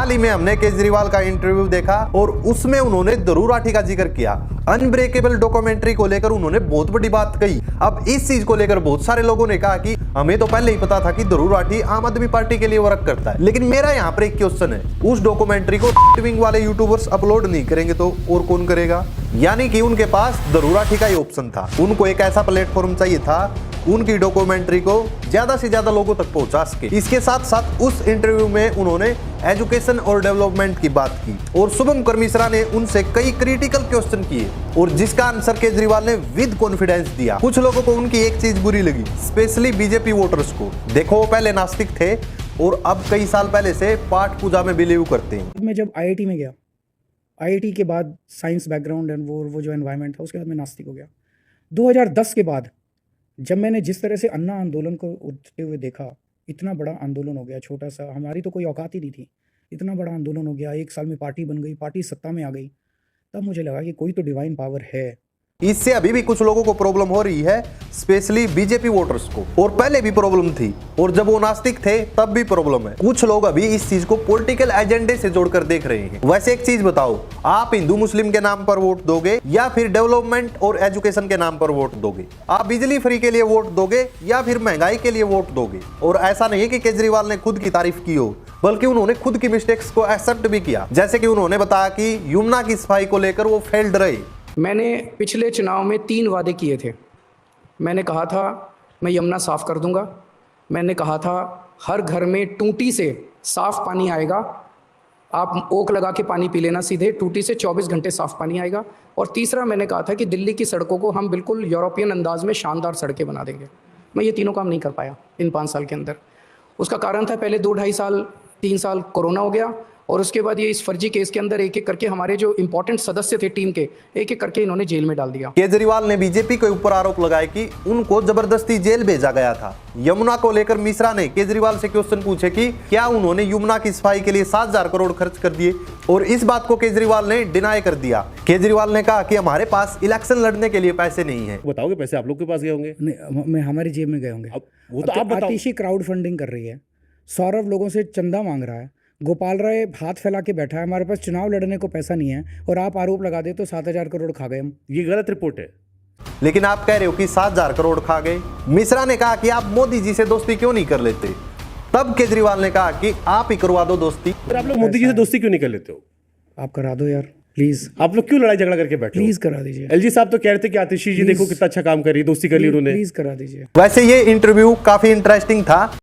हाल ही में हमने केजरीवाल का इंटरव्यू देखा और उसमें उन्होंने ध्रुव राठी का जिक्र किया। अनब्रेकेबल डॉक्यूमेंट्री को लेकर उन्होंने बहुत बड़ी बात कही। अब इस चीज को लेकर बहुत सारे लोगों ने कहा कि हमें तो पहले ही पता था कि ध्रुव राठी आम आदमी पार्टी के लिए वर्क करता है, लेकिन मेरा यहाँ पर एक क्वेश्चन है, उस डॉक्यूमेंट्री को विंग वाले यूट्यूबर्स अपलोड नहीं करेंगे तो और कौन करेगा? यानी कि उनके पास ध्रुव राठी का ही ऑप्शन था। उनको एक ऐसा प्लेटफॉर्म चाहिए था उनकी डॉक्यूमेंट्री को ज्यादा से ज्यादा लोगों तक पहुंचा सके। इसके साथ साथ उस इंटरव्यू में उन्होंने एजुकेशन और डेवलपमेंट की बात की और शुभंकर मिश्रा ने उनसे कई क्रिटिकल क्वेश्चन किए और जिसका आंसर केजरीवाल ने विद कॉन्फिडेंस दिया। कुछ लोगों को उनकी एक चीज बुरी लगी, स्पेशली बीजेपी वोटर्स को। देखो, वो पहले नास्तिक थे और अब कई साल पहले से पाठ पूजा में बिलीव करते हैं। मैं जब आईआईटी में गया, आईआईटी के बाद साइंस बैकग्राउंड एंड वो जो एनवायरनमेंट था, उसके बाद मैं नास्तिक हो गया। 2010 के बाद जब मैंने जिस तरह से अन्ना आंदोलन को उठते हुए देखा, इतना बड़ा आंदोलन हो गया, छोटा सा, हमारी तो कोई औकात ही नहीं थी, इतना बड़ा आंदोलन हो गया, 1 साल में पार्टी बन गई, पार्टी सत्ता में आ गई, तब मुझे लगा कि कोई तो डिवाइन पावर है। इससे अभी भी कुछ लोगों को प्रॉब्लम हो रही है, स्पेशली बीजेपी वोटर्स को, और पहले भी प्रॉब्लम थी और जब वो नास्तिक थे तब भी प्रॉब्लम है। कुछ लोग अभी इस चीज को पॉलिटिकल एजेंडे से जोड़कर देख रहे हैं। वैसे एक चीज बताओ, आप हिंदू मुस्लिम के नाम पर वोट दोगे या फिर डेवलपमेंट और एजुकेशन के नाम पर वोट दोगे? आप बिजली फ्री के लिए वोट दोगे या फिर महंगाई के लिए वोट दोगे? और ऐसा नहीं है कि केजरीवाल ने खुद की तारीफ की हो, बल्कि उन्होंने खुद की मिस्टेक्स को एक्सेप्ट भी किया। जैसे कि उन्होंने बताया कि यमुना की सफाई को लेकर वो फेल्ड रहे। मैंने पिछले चुनाव में 3 वादे किए थे। मैंने कहा था मैं यमुना साफ़ कर दूंगा, मैंने कहा था हर घर में टूटी से साफ़ पानी आएगा, आप ओक लगा के पानी पी लेना सीधे, टूटी से 24 घंटे साफ़ पानी आएगा, और तीसरा मैंने कहा था कि दिल्ली की सड़कों को हम बिल्कुल यूरोपियन अंदाज में शानदार सड़कें बना देंगे। मैं ये तीनों काम नहीं कर पाया इन 5 साल के अंदर। उसका कारण था, पहले 2-2.5 साल 3 साल कोरोना हो गया, और उसके बाद ये इस फर्जी केस के अंदर एक एक करके हमारे जो इंपॉर्टेंट सदस्य थे टीम के, एक एक करके इन्होंने जेल में डाल दिया। केजरीवाल ने बीजेपी के ऊपर आरोप लगाए कि उनको जबरदस्ती जेल भेजा गया था। यमुना को लेकर मिश्रा ने केजरीवाल से क्वेश्चन पूछे कि क्या उन्होंने यमुना की सफाई के लिए 7,000 करोड़ खर्च कर दिए, और इस बात को केजरीवाल ने डिनाई कर दिया। केजरीवाल ने कहा कि हमारे पास इलेक्शन लड़ने के लिए पैसे नहीं है। बताओगे पैसे आप लोग के पास गए होंगे? नहीं, हमारी जेब में गए होंगे। वो तो आप बताओ। आतिशी क्राउड फंडिंग कर रही है, सौरभ लोगों से चंदा मांग रहा है, गोपाल राय हाथ फैला के बैठा है, हमारे पास चुनाव लड़ने को पैसा नहीं है, और आप आरोप लगा दे तो 7,000 करोड़ खा गए हम। ये गलत रिपोर्ट है। लेकिन आप कह रहे हो कि 7,000 करोड़ खा गए। मिश्रा ने कहा कि आप मोदी जी से दोस्ती क्यों नहीं कर लेते? तब केजरीवाल ने कहा कि आप ही करवा दो दोस्ती। पर आप लोग मोदी जी से दोस्ती क्यों नहीं कर लेते हो? आप करा दो यार, प्लीज। आप लोग क्यों लड़ाई झगड़ा करके बैठे हो? प्लीज करा दीजिए। एलजी साहब तो कह रहे थे कि आतिशी जी देखो कितना अच्छा काम कर रही है, दोस्ती कर ली उन्होंने। प्लीज करा दीजिए। वैसे ये इंटरव्यू काफी इंटरेस्टिंग था।